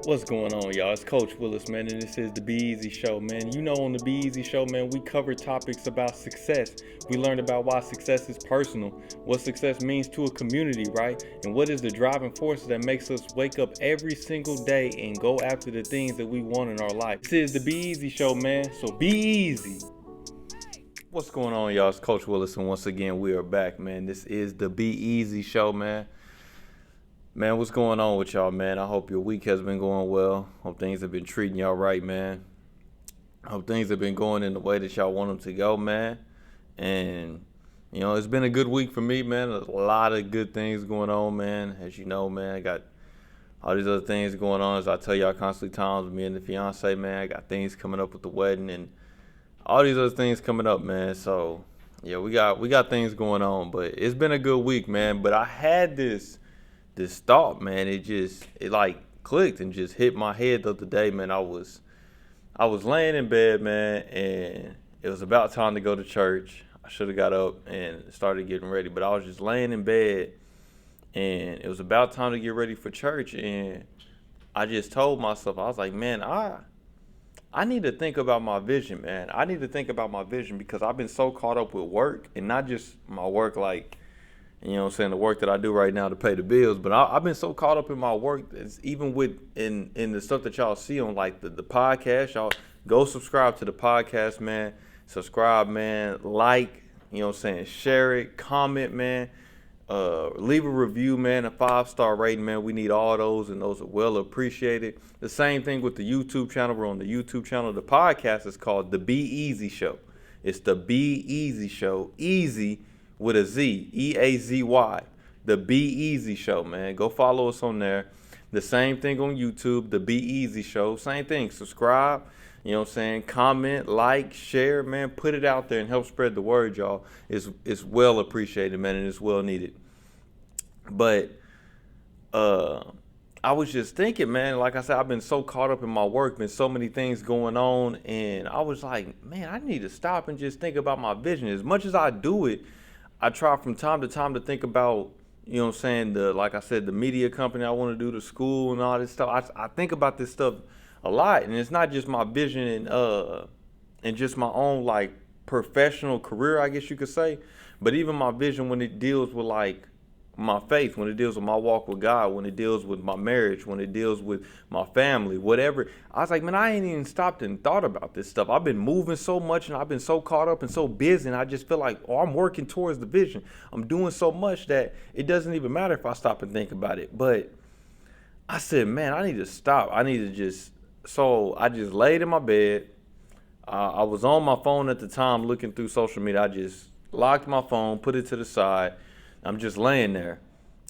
What's going on, y'all? It's Coach Williz, man, and this is the Be Eazy Show, man. You know, on the Be Eazy Show, man, we cover topics about success. We learn about why success is personal, what success means to a community, right? And what is the driving force that makes us wake up every single day and go after the things that we want in our life. This is the Be Eazy Show, man, so be easy. What's going on, y'all? It's Coach Williz, and once again, we are back, man. This is the Be Eazy Show, man. Man, what's going on with y'all, man? I hope your week has been going well. Hope things have been treating y'all right, man. Hope things have been going in the way that y'all want them to go, man. And, it's been a good week for me, man. A lot of good things going on, man. As you know, man, I got all these other things going on. As I tell y'all constantly times with me and the fiance, man, I got things coming up with the wedding and all these other things coming up, man. So, yeah, we got things going on. But it's been a good week, man. But I had this thought, man. It like clicked and just hit my head the other day, man. I was laying in bed, man, and it was about time to go to church. I should have got up and started getting ready, but I was just laying in bed, and it was about time to get ready for church, and I just told myself, I was like, man, I need to think about my vision, man. I need to think about my vision because I've been so caught up with work, and not just my work like, the work that I do right now to pay the bills. But I've been so caught up in my work, even in the stuff that y'all see on like the podcast. Y'all go subscribe to the podcast, man. Subscribe, man. Like, share it, comment, man. Leave a review, man. A 5-star rating, man. We need all those, and those are well appreciated. The same thing with the YouTube channel. We're on the YouTube channel. The podcast is called the Be Eazy Show. It's the Be Eazy Show. Easy with a Z, Eazy, the Be Eazy Show, man. Go follow us on there. The same thing on YouTube, the Be Eazy Show. Same thing, subscribe, comment, like, share, man. Put it out there and help spread the word, y'all. It's well appreciated, man, and it's well needed. But I was just thinking, man, like I said, I've been so caught up in my work, been so many things going on, and I was like, man, I need to stop and just think about my vision. As much as I do it, I try from time to time to think about, like I said, the media company I want to do, the school and all this stuff. I think about this stuff a lot, and it's not just my vision and just my own like professional career, I guess you could say, but even my vision when it deals with like my faith, when it deals with my walk with God, when it deals with my marriage, when it deals with my family, whatever. I was like, man, I ain't even stopped and thought about this stuff. I've been moving so much and I've been so caught up and so busy, and I just feel like, I'm working towards the vision. I'm doing so much that it doesn't even matter if I stop and think about it. But I said, man, I need to stop. So I just laid in my bed. I was on my phone at the time looking through social media. I just locked my phone, put it to the side. I'm just laying there,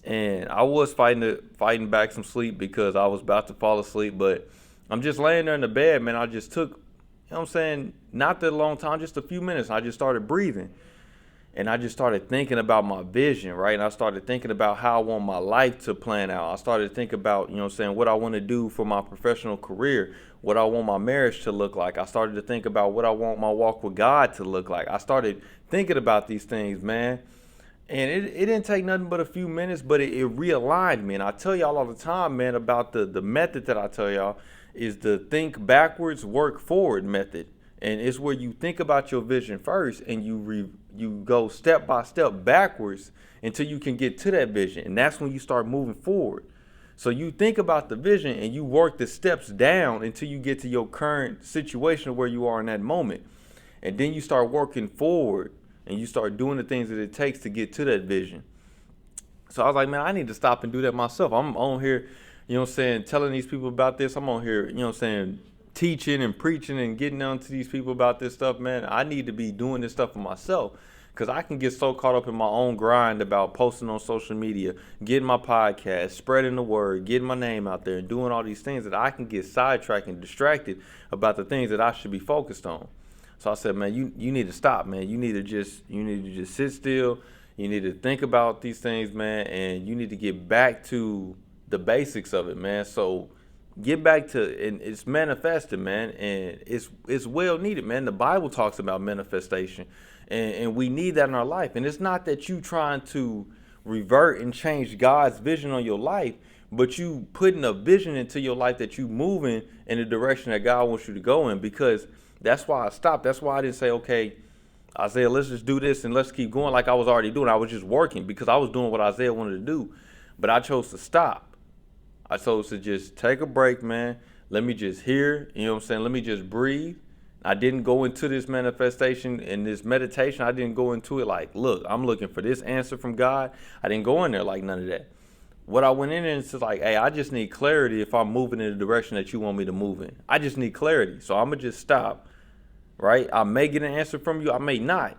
and I was fighting back some sleep because I was about to fall asleep, but I'm just laying there in the bed, man. I just took, not that long time, just a few minutes. I just started breathing, and I just started thinking about my vision, right? And I started thinking about how I want my life to plan out. I started thinking about, what I want to do for my professional career, what I want my marriage to look like. I started to think about what I want my walk with God to look like. I started thinking about these things, man. And it didn't take nothing but a few minutes, but it realigned me. And I tell y'all all the time, man, about the method that I tell y'all is the think backwards, work forward method. And it's where you think about your vision first and you go step by step backwards until you can get to that vision. And that's when you start moving forward. So you think about the vision and you work the steps down until you get to your current situation where you are in that moment. And then you start working forward. And you start doing the things that it takes to get to that vision. So I was like, man, I need to stop and do that myself. I'm on here, telling these people about this. I'm on here, teaching and preaching and getting on to these people about this stuff, man. I need to be doing this stuff for myself because I can get so caught up in my own grind about posting on social media, getting my podcast, spreading the word, getting my name out there and doing all these things that I can get sidetracked and distracted about the things that I should be focused on. So I said, man, you need to stop, man. You need to just sit still. You need to think about these things, man, and you need to get back to the basics of it, man. So get back to, and it's manifested, man, and it's well needed, man. The Bible talks about manifestation, and we need that in our life. And it's not that you trying to revert and change God's vision on your life, but you putting a vision into your life that you moving in the direction that God wants you to go in. Because that's why I stopped. That's why I didn't say, okay, Isaiah, let's just do this and let's keep going like I was already doing. I was just working because I was doing what Isaiah wanted to do. But I chose to stop. I chose to just take a break, man. Let me just hear, you know what I'm saying? Let me just breathe. I didn't go into this manifestation and this meditation. I didn't go into it like, look, I'm looking for this answer from God. I didn't go in there like none of that. What I went in there and said like, hey, I just need clarity if I'm moving in the direction that you want me to move in. I just need clarity. So I'm going to just stop, right? I may get an answer from you. I may not.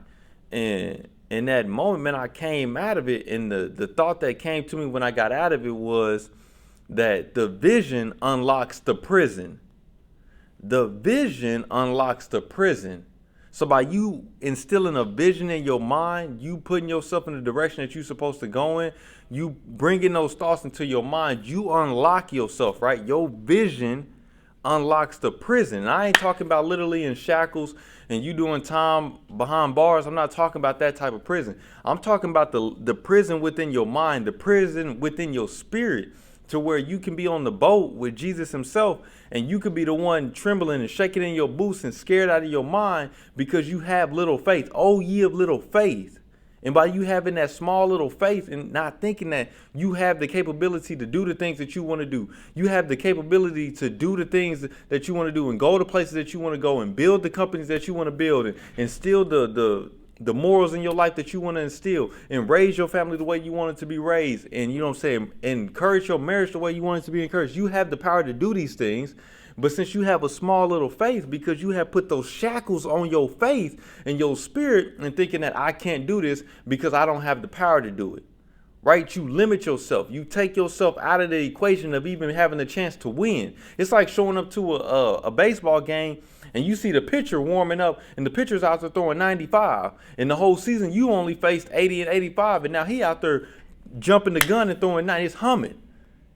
And in that moment, man, I came out of it. And the thought that came to me when I got out of it was that the vision unlocks the prison. The vision unlocks the prison. So by you instilling a vision in your mind, you putting yourself in the direction that you're supposed to go in, you bringing those thoughts into your mind, you unlock yourself, right? Your vision unlocks the prison. And I ain't talking about literally in shackles and you doing time behind bars. I'm not talking about that type of prison. I'm talking about the prison within your mind, the prison within your spirit, to where you can be on the boat with Jesus himself and you could be the one trembling and shaking in your boots and scared out of your mind because you have little faith. Oh, ye of little faith. And by you having that small little faith and not thinking that you have the capability to do the things that you want to do, you have the capability to do the things that you want to do and go to places that you want to go and build the companies that you want to build and instill the morals in your life that you want to instill and raise your family the way you want it to be raised. And you know what I'm saying? Encourage your marriage the way you want it to be encouraged. You have the power to do these things. But since you have a small little faith, because you have put those shackles on your faith and your spirit and thinking that I can't do this because I don't have the power to do it, right? You limit yourself. You take yourself out of the equation of even having the chance to win. It's like showing up to a baseball game and you see the pitcher warming up and the pitcher's out there throwing 95. And the whole season you only faced 80 and 85. And now he out there jumping the gun and throwing 90. It's humming.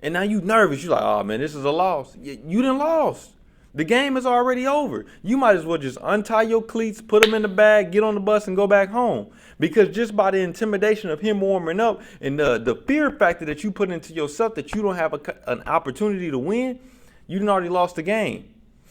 And now you nervous. You're like, oh, man, this is a loss. You done lost. The game is already over. You might as well just untie your cleats, put them in the bag, get on the bus and go back home. Because just by the intimidation of him warming up and the fear factor that you put into yourself that you don't have an opportunity to win, you done already lost the game.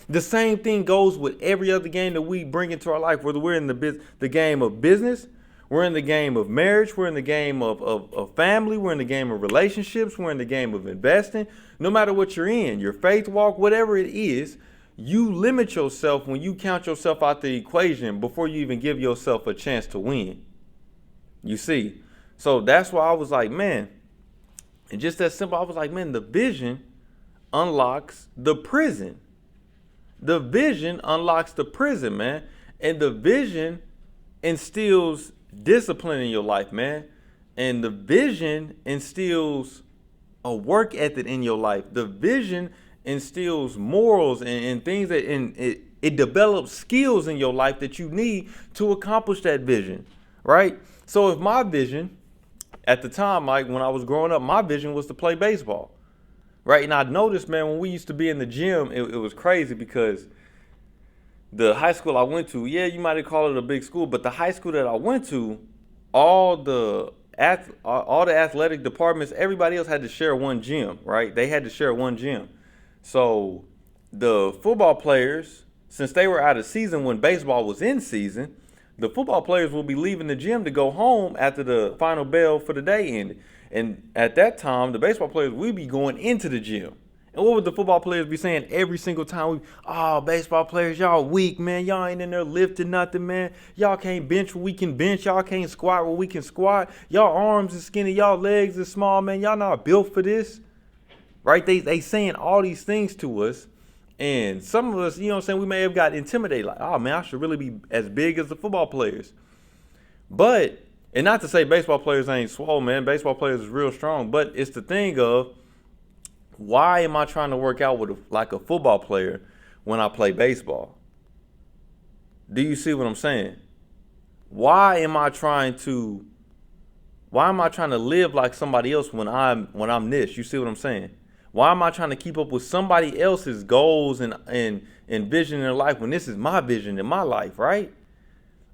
The same thing goes with every other game that we bring into our life, whether we're in the game of business, we're in the game of marriage, we're in the game of family, we're in the game of relationships, we're in the game of investing. No matter what you're in, your faith walk, whatever it is, you limit yourself when you count yourself out the equation before you even give yourself a chance to win. You see? So that's why I was like, man, and just that simple, I was like, man, the vision unlocks the prison. The vision unlocks the prison, man. And the vision instills discipline in your life, man. And the vision instills a work ethic in your life. The vision instills morals and things that it develops skills in your life that you need to accomplish that vision, right? So if my vision at the time, like when I was growing up, my vision was to play baseball, right? And I noticed, man, when we used to be in the gym, it was crazy because the high school I went to, yeah, you might have called it a big school, but the high school that I went to, all the athletic departments, everybody else had to share one gym, right? They had to share one gym. So the football players, since they were out of season when baseball was in season, the football players will be leaving the gym to go home after the final bell for the day ended. And at that time, the baseball players will be going into the gym. And what would the football players be saying every single time? Oh, baseball players, y'all weak, man. Y'all ain't in there lifting nothing, man. Y'all can't bench what we can bench. Y'all can't squat what we can squat. Y'all arms is skinny. Y'all legs is small, man. Y'all not built for this. Right? They saying all these things to us. And some of us, you know what I'm saying, we may have got intimidated. Like, oh, man, I should really be as big as the football players. But, and not to say baseball players ain't swole, man. Baseball players is real strong. But it's the thing of, why am I trying to work out with like a football player when I play baseball? Do you see what I'm saying? Why am I trying to live like somebody else when I'm this? You see what I'm saying? Why am I trying to keep up with somebody else's goals and vision in their life when this is my vision in my life, right?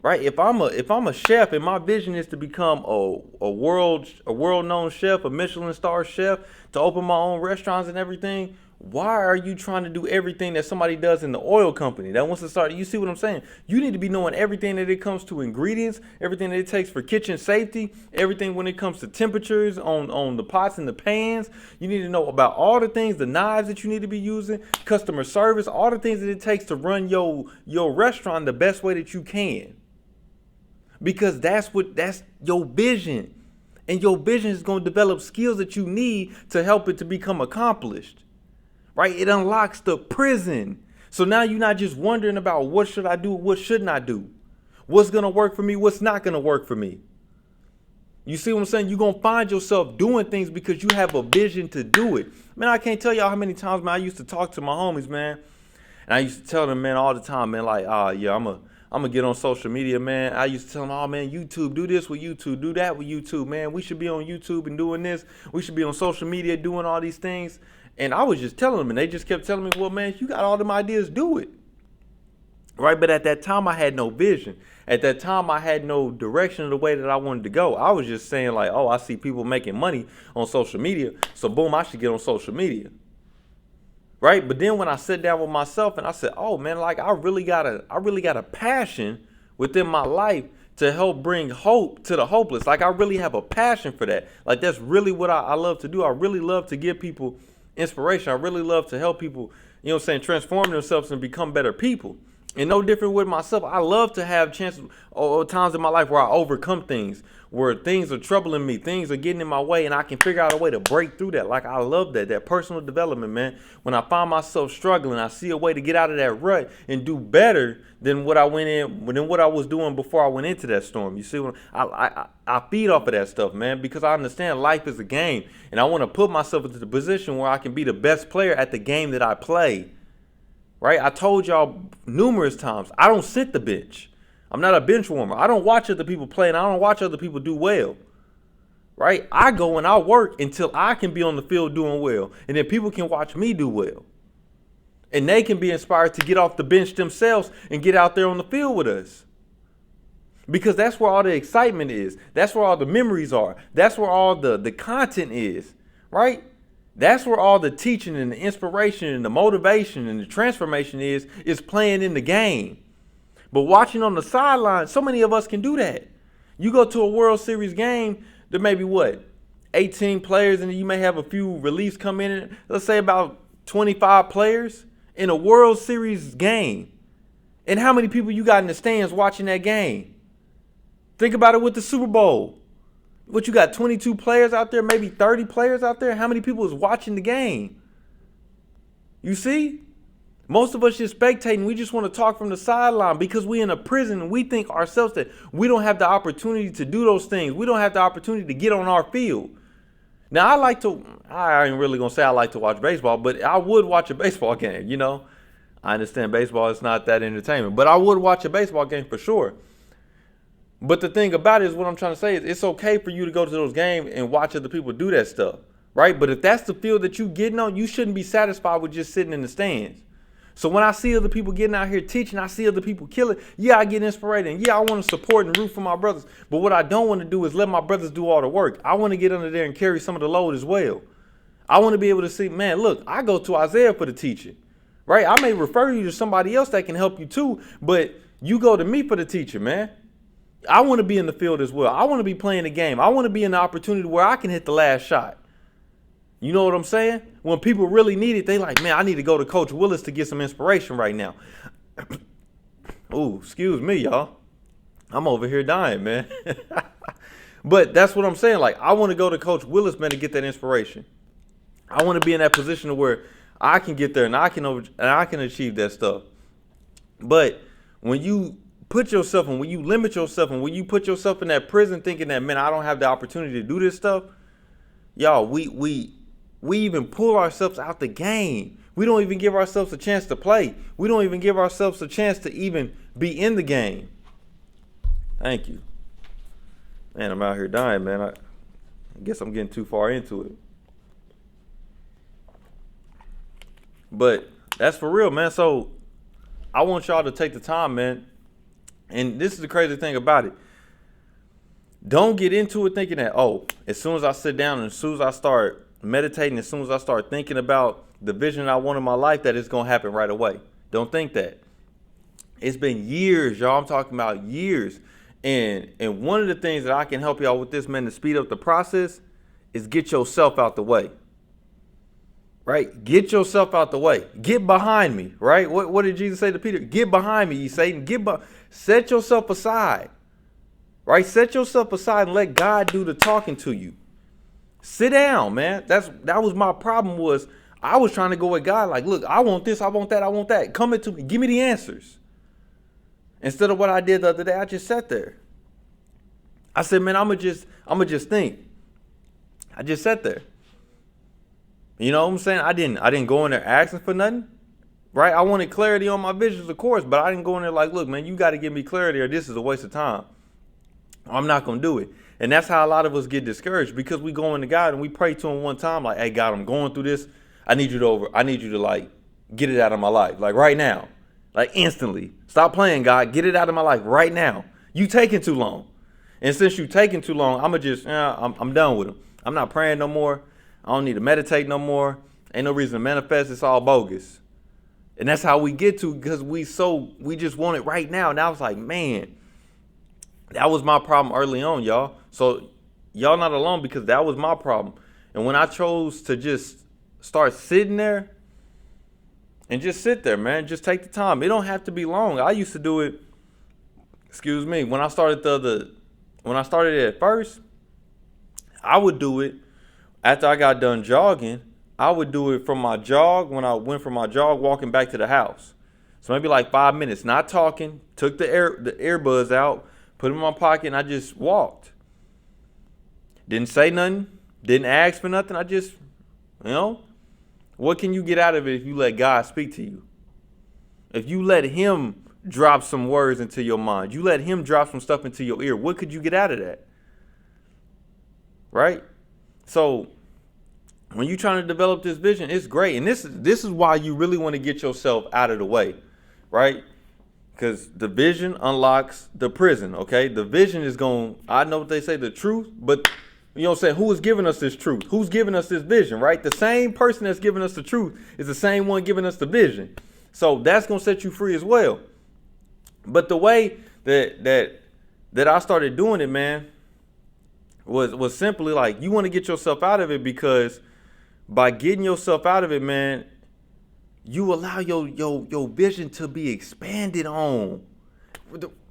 right? If I'm a chef and my vision is to become a world known chef, a Michelin star chef, to open my own restaurants and everything, why are you trying to do everything that somebody does in the oil company that wants to start? You see what I'm saying? You need to be knowing everything that it comes to ingredients, everything that it takes for kitchen safety, everything when it comes to temperatures on the pots and the pans. You need to know about all the things, the knives that you need to be using, customer service, all the things that it takes to run your restaurant the best way that you can. Because that's your vision. And your vision is going to develop skills that you need to help it to become accomplished. Right? It unlocks the prison. So now you're not just wondering about what should I do, what shouldn't I do? What's going to work for me, what's not going to work for me? You see what I'm saying? You're going to find yourself doing things because you have a vision to do it. Man, I can't tell y'all how many times, man, I used to talk to my homies, man. And I used to tell them, man, all the time, man, like, yeah, I'm gonna get on social media, man. I used to tell them, oh, man, YouTube, do this with YouTube, do that with YouTube, man. We should be on YouTube and doing this. We should be on social media doing all these things. And I was just telling them, and they just kept telling me, well, man, you got all them ideas, do it. Right? But at that time, I had no vision. At that time, I had no direction of the way that I wanted to go. I was just saying like, oh, I see people making money on social media. So boom, I should get on social media. Right? But then when I sat down with myself and I said, oh man, like I really got a passion within my life to help bring hope to the hopeless. Like I really have a passion for that. Like that's really what I love to do. I really love to give people inspiration. I really love to help people, you know what I'm saying, transform themselves and become better people. And no different with myself. I love to have chances or times in my life where I overcome things, where things are troubling me, things are getting in my way, and I can figure out a way to break through that. Like I love that personal development, man. When I find myself struggling, I see a way to get out of that rut and do better than what I was doing before I went into that storm. You see what I feed off of that stuff, man, because I understand life is a game, and I want to put myself into the position where I can be the best player at the game that I play. Right? I told y'all numerous times, I don't sit the bench. I'm not a bench warmer. I don't watch other people play and I don't watch other people do well. Right? I go and I work until I can be on the field doing well. And then people can watch me do well. And they can be inspired to get off the bench themselves and get out there on the field with us. Because that's where all the excitement is. That's where all the memories are. That's where all the content is. Right? That's where all the teaching and the inspiration and the motivation and the transformation is playing in the game. But watching on the sideline, so many of us can do that. You go to a World Series game, there may be 18 players, and you may have a few reliefs come in. Let's say about 25 players in a World Series game. And how many people you got in the stands watching that game? Think about it with the Super Bowl. What, you got 22 players out there, maybe 30 players out there? How many people is watching the game? You see? Most of us just spectating. We just want to talk from the sideline because we in a prison and we think ourselves that we don't have the opportunity to do those things. We don't have the opportunity to get on our field. Now, I ain't really going to say I like to watch baseball, but I would watch a baseball game, you know. I understand baseball is not that entertainment, but I would watch a baseball game for sure. But the thing about it is, what I'm trying to say is it's okay for you to go to those games and watch other people do that stuff, right? But if that's the field that you getting on, you shouldn't be satisfied with just sitting in the stands. So when I see other people getting out here teaching, I see other people killing, yeah, I get inspired. And yeah, I want to support and root for my brothers. But what I don't want to do is let my brothers do all the work. I want to get under there and carry some of the load as well. I want to be able to see, man, look, I go to Isaiah for the teaching, right? I may refer you to somebody else that can help you too, but you go to me for the teacher, man. I want to be in the field as well. I want to be playing the game. I want to be in the opportunity where I can hit the last shot. You know what I'm saying? When people really need it, they like, man, I need to go to Coach Williz to get some inspiration right now. Ooh, excuse me, y'all. I'm over here dying, man. But that's what I'm saying. Like, I want to go to Coach Williz, man, to get that inspiration. I want to be in that position where I can get there and I can achieve that stuff. But when you put yourself and when you limit yourself and when you put yourself in that prison thinking that, man, I don't have the opportunity to do this stuff, y'all, we even pull ourselves out the game. We don't even give ourselves a chance to play. We don't even give ourselves a chance to even be in the game. Thank you. Man, I'm out here dying, man. I guess I'm getting too far into it. But that's for real, man. So I want y'all to take the time, man, And this is the crazy thing about it. Don't get into it thinking that, oh, as soon as I sit down and as soon as I start meditating, as soon as I start thinking about the vision I want in my life, that it's going to happen right away. Don't think that. It's been years, y'all. I'm talking about years. And one of the things that I can help y'all with this, man, to speed up the process is get yourself out the way. Right? Get yourself out the way. Get behind me, right? What did Jesus say to Peter? Get behind me, ye Satan. Set yourself aside. Right? Set yourself aside and let God do the talking to you. Sit down, man. That was my problem. Was I was trying to go with God like, look, I want this, I want that, I want that. Come into me, give me the answers. Instead of what I did the other day, I just sat there. I said, man, I'ma just think. I just sat there. You know what I'm saying? I didn't go in there asking for nothing. Right? I wanted clarity on my visions, of course, but I didn't go in there like, look, man, you got to give me clarity or this is a waste of time. I'm not going to do it. And that's how a lot of us get discouraged, because we go into God and we pray to him one time like, hey, God, I'm going through this. I need you to like get it out of my life. Like right now, like instantly. Stop playing, God. Get it out of my life right now. You taking too long. And since you taking too long, I'm done with him. I'm not praying no more. I don't need to meditate no more. Ain't no reason to manifest. It's all bogus. And that's how we get to, because we just want it right now. And I was like, man, that was my problem early on, y'all. So y'all not alone, because that was my problem. And when I chose to just start sitting there and just sit there, man, just take the time. It don't have to be long. I used to do it, when I started it at first, I would do it after I got done jogging. I would do it from my jog, when I went from my jog walking back to the house. So maybe like 5 minutes, not talking, took the earbuds out, put them in my pocket, and I just walked. Didn't say nothing, didn't ask for nothing. I just, what can you get out of it if you let God speak to you? If you let him drop some words into your mind, you let him drop some stuff into your ear, what could you get out of that? Right? So when you're trying to develop this vision, it's great. And this is why you really want to get yourself out of the way, right? Because the vision unlocks the prison, okay? The vision is I know what they say, the truth, but you know what I'm saying? Who is giving us this truth? Who's giving us this vision, right? The same person that's giving us the truth is the same one giving us the vision. So that's going to set you free as well. But the way that I started doing it, man, was simply like, you want to get yourself out of it, because by getting yourself out of it, man, you allow your vision to be expanded on.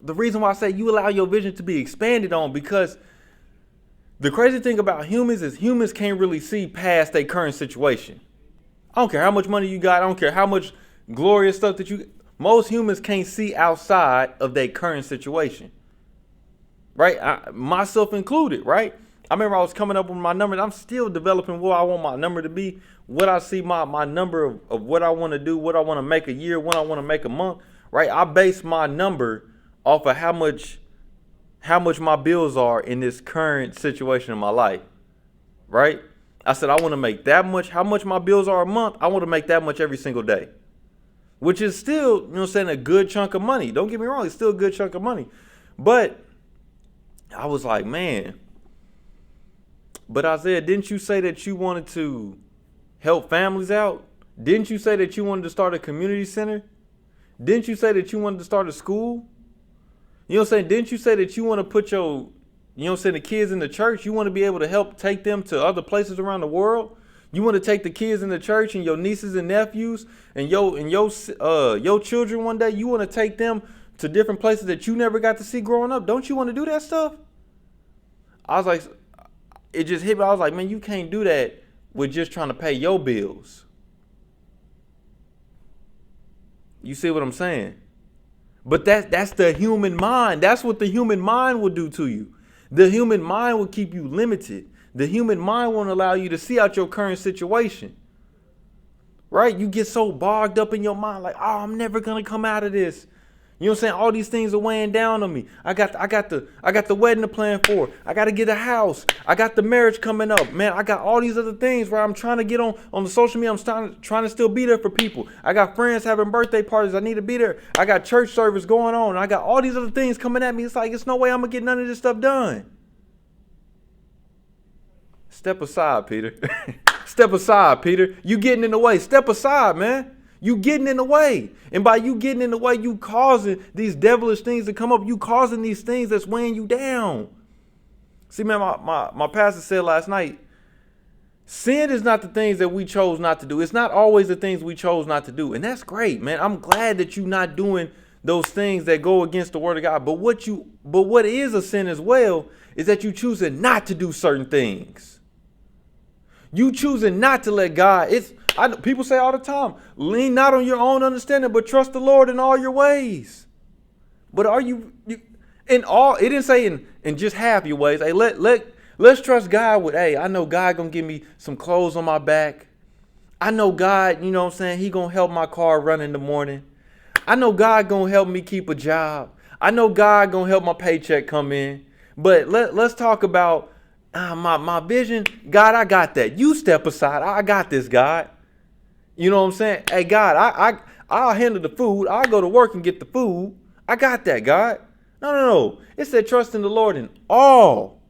The reason why I say you allow your vision to be expanded on, because the crazy thing about humans is humans can't really see past their current situation. I don't care how much money you got. I don't care how much glorious stuff that most humans can't see outside of their current situation. Right? Myself included, right? I remember I was coming up with my numbers. I'm still developing what I want my number to be, what I see my number of what I want to do, what I want to make a year, what I want to make a month, right? I base my number off of how much my bills are in this current situation in my life, right? I said, I want to make that much, how much my bills are a month, I want to make that much every single day, which is still, you know what I'm saying, a good chunk of money. Don't get me wrong, it's still a good chunk of money. But I was like, man, but Isaiah, didn't you say that you wanted to help families out? Didn't you say that you wanted to start a community center? Didn't you say that you wanted to start a school? You know what I'm saying? Didn't you say that you want to put the kids in the church? You want to be able to help take them to other places around the world? You want to take the kids in the church and your nieces and nephews and your children one day, you want to take them to different places that you never got to see growing up? Don't you want to do that stuff? I was like, it just hit me. I was like, man, you can't do that with just trying to pay your bills. You see what I'm saying? But that's the human mind. That's what the human mind will do to you. The human mind will keep you limited. The human mind won't allow you to see out your current situation. Right? You get so bogged up in your mind like, oh, I'm never going to come out of this. You know what I'm saying? All these things are weighing down on me. I got the wedding to plan for. I got to get a house. I got the marriage coming up. Man, I got all these other things where I'm trying to get on the social media. I'm trying to still be there for people. I got friends having birthday parties. I need to be there. I got church service going on. I got all these other things coming at me. It's like, it's no way I'm going to get none of this stuff done. Step aside, Peter. Step aside, Peter. You getting in the way. Step aside, man. You getting in the way. And by you getting in the way, you causing these devilish things to come up. You causing these things that's weighing you down. See, man, my pastor said last night, sin is not the things that we chose not to do. It's not always the things we chose not to do. And that's great, man. I'm glad that you're not doing those things that go against the word of God. But what is a sin as well is that you choosing not to do certain things. You choosing not to let God, people say all the time, lean not on your own understanding, but trust the Lord in all your ways. But are you in all? It didn't say in just half your ways. Hey, let's trust God with, hey, I know God gonna give me some clothes on my back. I know God, you know what I'm saying, he gonna help my car run in the morning. I know God gonna help me keep a job. I know God gonna help my paycheck come in. But let's talk about my vision. God, I got that. You step aside. I got this, God. You know what I'm saying? Hey, God, I'll handle the food. I'll go to work and get the food. I got that, God. No. It said trust in the Lord in all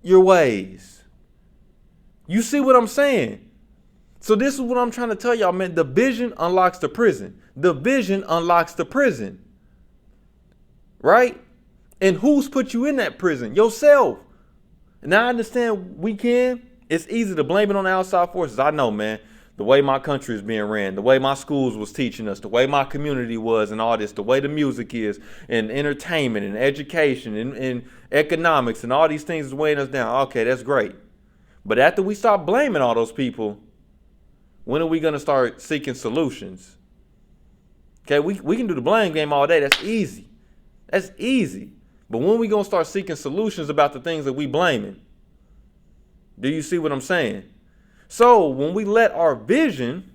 your ways. You see what I'm saying? So this is what I'm trying to tell y'all, man. The vision unlocks the prison. The vision unlocks the prison. Right? And who's put you in that prison? Yourself. Now I understand it's easy to blame it on the outside forces. I know, man. The way my country is being ran, the way my schools was teaching us, the way my community was and all this, the way the music is and entertainment and education and economics and all these things is weighing us down. Okay, that's great. But after we stop blaming all those people, when are we going to start seeking solutions? Okay, we can do the blame game all day. That's easy. That's easy. But when are we going to start seeking solutions about the things that we blaming? Do you see what I'm saying? So when we let our vision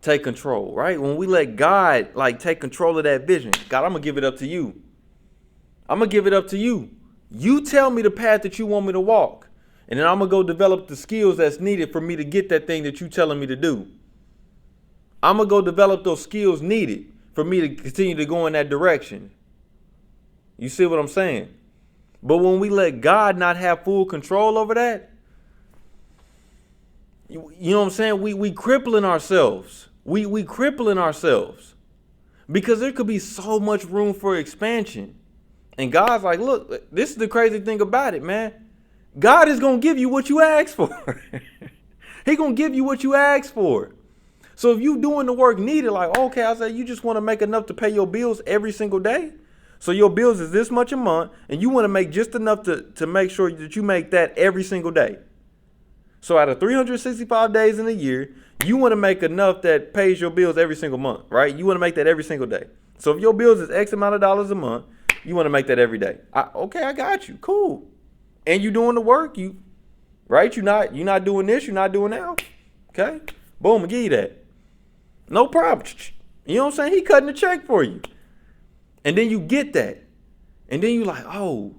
take control, right? When we let God take control of that vision, God, I'm going to give it up to you. I'm going to give it up to you. You tell me the path that you want me to walk. And then I'm going to go develop the skills that's needed for me to get that thing that you're telling me to do. I'm going to go develop those skills needed for me to continue to go in that direction. You see what I'm saying? But when we let God not have full control over that, you know what I'm saying? We crippling ourselves. We crippling ourselves because there could be so much room for expansion. And God's like, look, this is the crazy thing about it, man. God is going to give you what you ask for. He going to give you what you ask for. So if you doing the work needed, like, okay, I say you just want to make enough to pay your bills every single day. So your bills is this much a month, and you want to make just enough to make sure that you make that every single day. So out of 365 days in a year, you want to make enough that pays your bills every single month, right? You want to make that every single day. So if your bills is X amount of dollars a month, you want to make that every day. Okay, I got you. Cool. And you doing the work, right? You're not doing this, you're not doing that. Okay? Boom, I give you that. No problem. You know what I'm saying? He cutting the check for you. And then you get that. And then you like, oh,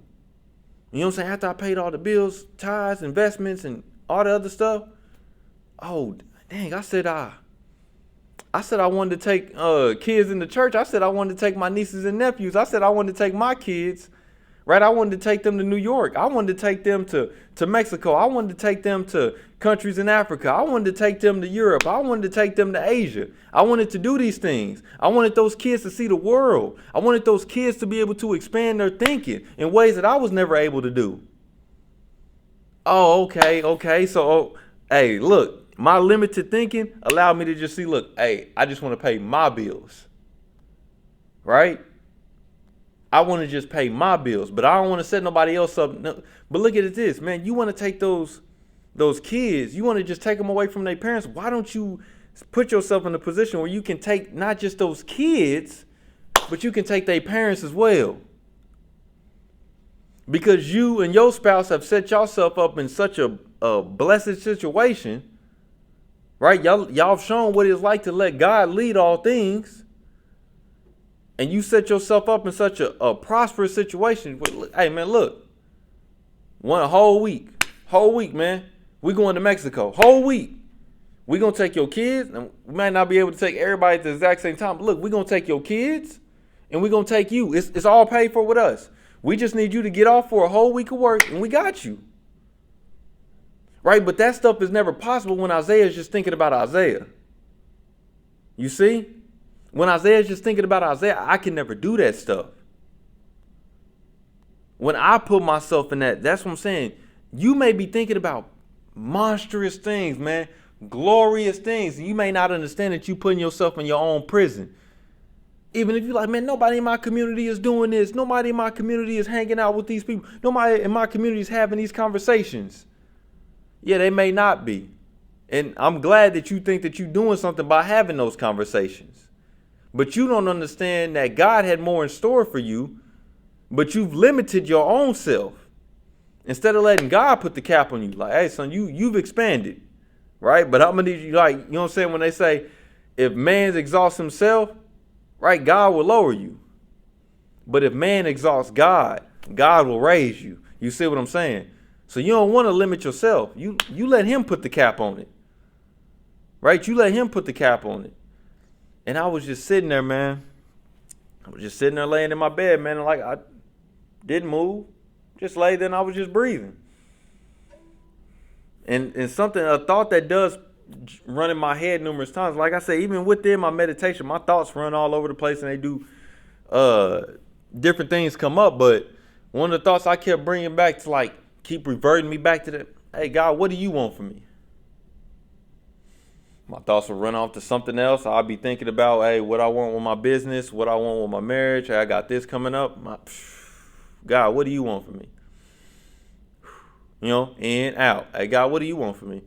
you know what I'm saying? After I paid all the bills, tithes, investments, and all the other stuff. Oh, dang, I said I wanted to take kids in the church. I said I wanted to take my nieces and nephews. I said I wanted to take my kids, right? I wanted to take them to New York. I wanted to take them to Mexico. I wanted to take them to countries in Africa. I wanted to take them to Europe. I wanted to take them to Asia. I wanted to do these things. I wanted those kids to see the world. I wanted those kids to be able to expand their thinking in ways that I was never able to do. Oh, okay. So, hey, look, my limited thinking allowed me to just see, look, hey, I just want to pay my bills, right? I want to just pay my bills, but I don't want to set nobody else up. No, but look at this, man. You want to take those kids, you want to just take them away from their parents. Why don't you put yourself in a position where you can take not just those kids, but you can take their parents as well? Because you and your spouse have set yourself up in such a blessed situation right? Y'all have shown what it's like to let God lead all things, and you set yourself up in such a prosperous situation. Hey, man, look, one whole week, man. We going to Mexico, whole week. We gonna take your kids, and we might not be able to take everybody at the exact same time. But look, we gonna take your kids, and we gonna take you. It's all paid for with us. We just need you to get off for a whole week of work, and we got you. Right? But that stuff is never possible when Isaiah is just thinking about Isaiah. You see? When Isaiah is just thinking about Isaiah, I can never do that stuff. When I put myself in that's what I'm saying. You may be thinking about monstrous things, man. Glorious things. You may not understand that you putting yourself in your own prison. Even if you're like, man, nobody in my community is doing this. Nobody in my community is hanging out with these people. Nobody in my community is having these conversations. Yeah, they may not be. And I'm glad that you think that you're doing something by having those conversations. But you don't understand that God had more in store for you, but you've limited your own self. Instead of letting God put the cap on you, like, hey, son, you've expanded. Right? But I'm going to need you, like, you know what I'm saying? When they say, if man exalts himself, right, God will lower you. But if man exalts God, God will raise you. You see what I'm saying? So you don't want to limit yourself. You let him put the cap on it. Right? You let him put the cap on it. And I was just sitting there, man. I was just sitting there laying in my bed, man. And like, I didn't move. Just lay there and I was just breathing. And a thought that does run in my head numerous times. Like I say, even within my meditation, my thoughts run all over the place and they do different things come up. But one of the thoughts I kept bringing back to, like, keep reverting me back to that, hey, God, what do you want from me? My thoughts will run off to something else. I'll be thinking about, hey, what I want with my business, what I want with my marriage. Hey, I got this coming up. God, what do you want from me? You know, in, out. Hey, God, what do you want from me?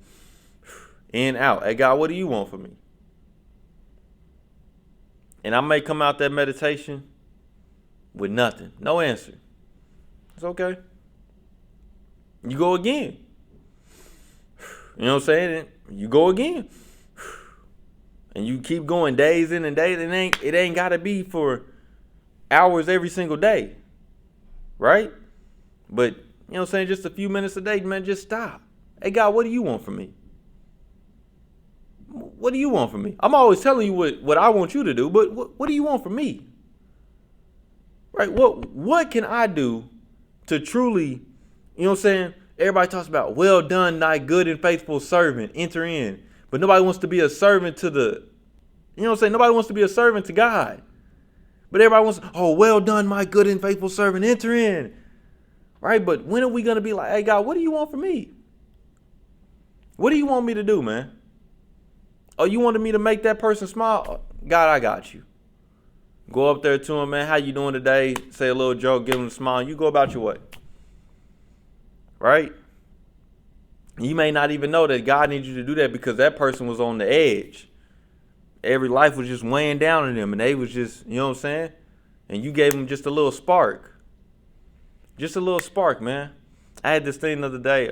In, out. Hey, God, what do you want from me? And I may come out that meditation with nothing. No answer. It's okay. You go again. You know what I'm saying? You go again. And you keep going days in and days. It ain't got to be for hours every single day. Right? But, you know what I'm saying, just a few minutes a day, man, just stop. Hey, God, what do you want from me? What do you want from me? I'm always telling you what I want you to do, but what do you want from me? Right? What can I do to truly, you know what I'm saying? Everybody talks about, well done, thy good and faithful servant, enter in. But nobody wants to be a servant to you know what I'm saying? Nobody wants to be a servant to God. But everybody wants, oh, well done, my good and faithful servant, enter in. Right? But when are we going to be like, hey, God, what do you want from me? What do you want me to do, man? Oh, you wanted me to make that person smile? Oh, God, I got you. Go up there to him, man. How you doing today? Say a little joke, give him a smile. You go about your way. Right? You may not even know that God needs you to do that because that person was on the edge. Every life was just weighing down on them, and they was just, you know what I'm saying? And you gave them just a little spark. Just a little spark, man. I had this thing the other day,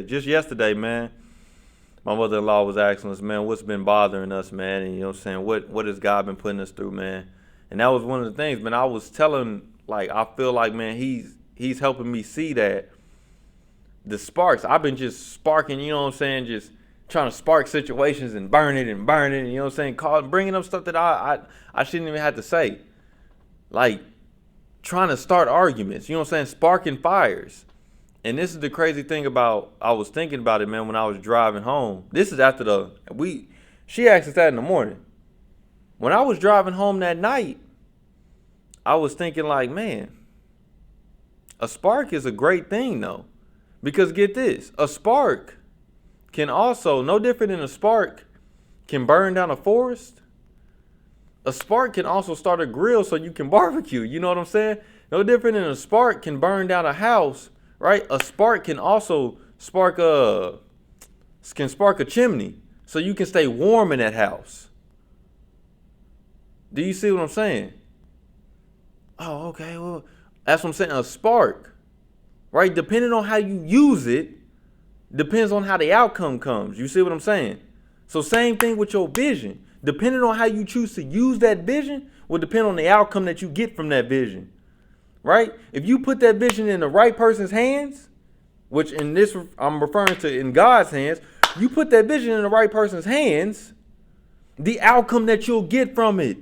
just yesterday, man. My mother-in-law was asking us, man, what's been bothering us, man? And you know what I'm saying? What has God been putting us through, man? And that was one of the things, man. I was telling, like, I feel like, man, he's helping me see that the sparks. I've been just sparking, you know what I'm saying? Just trying to spark situations and burn it, you know what I'm saying? Bringing up stuff that I shouldn't even have to say. Like, trying to start arguments, you know what I'm saying? Sparking fires. And this is the crazy thing about, I was thinking about it, man, when I was driving home. This is after she asked us that in the morning. When I was driving home that night, I was thinking like, man, a spark is a great thing though. Because get this, a spark can also, no different than a spark can burn down a forest. A spark can also start a grill so you can barbecue. You know what I'm saying? No different than a spark can burn down a house, right? A spark can also spark a chimney so you can stay warm in that house. Do you see what I'm saying? Oh, okay. Well, that's what I'm saying. A spark, right? Depending on how you use it, Depends on how the outcome comes. You see what I'm saying? So same thing with your vision. Depending on how you choose to use that vision will depend on the outcome that you get from that vision. Right? If you put that vision in the right person's hands, which in this I'm referring to in God's hands, you put that vision in the right person's hands, the outcome that you'll get from it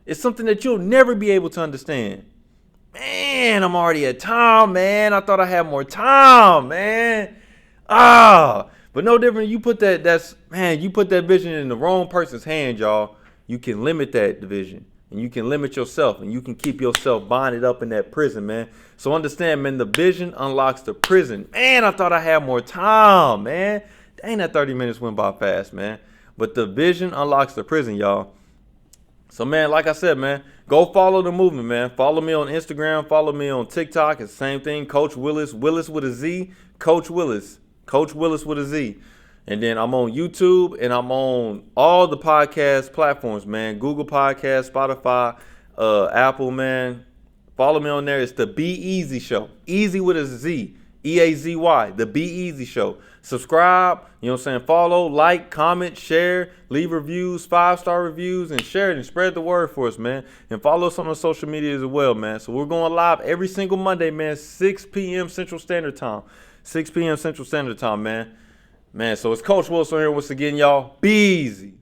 is something that you'll never be able to understand. Man, I'm already at time, man. I thought I had more time, man. But no different. You put you put that vision in the wrong person's hand, y'all. You can limit that vision, and you can limit yourself, and you can keep yourself bonded up in that prison, man. So understand, man, the vision unlocks the prison. Man, I thought I had more time, man. Dang, that 30 minutes went by fast, man. But the vision unlocks the prison, y'all. So, man, like I said, man, go follow the movement, man. Follow me on Instagram. Follow me on TikTok. It's the same thing. Coach Williz. Williz with a Z. Coach Williz. Coach Williz with a Z. And then I'm on YouTube, and I'm on all the podcast platforms, man. Google Podcasts, Spotify, Apple, man. Follow me on there. It's the Be Eazy Show. Easy with a Z. EAZY. The Be Eazy Show. Subscribe, you know what I'm saying? Follow, like, comment, share, leave reviews, 5-star reviews, and share it and spread the word for us, man. And follow us on the social media as well, man. So we're going live every single Monday, man, 6 p.m. Central Standard Time. 6 p.m. Central Standard Time, man. Man, so it's Coach Wilson here once again, y'all. Be easy.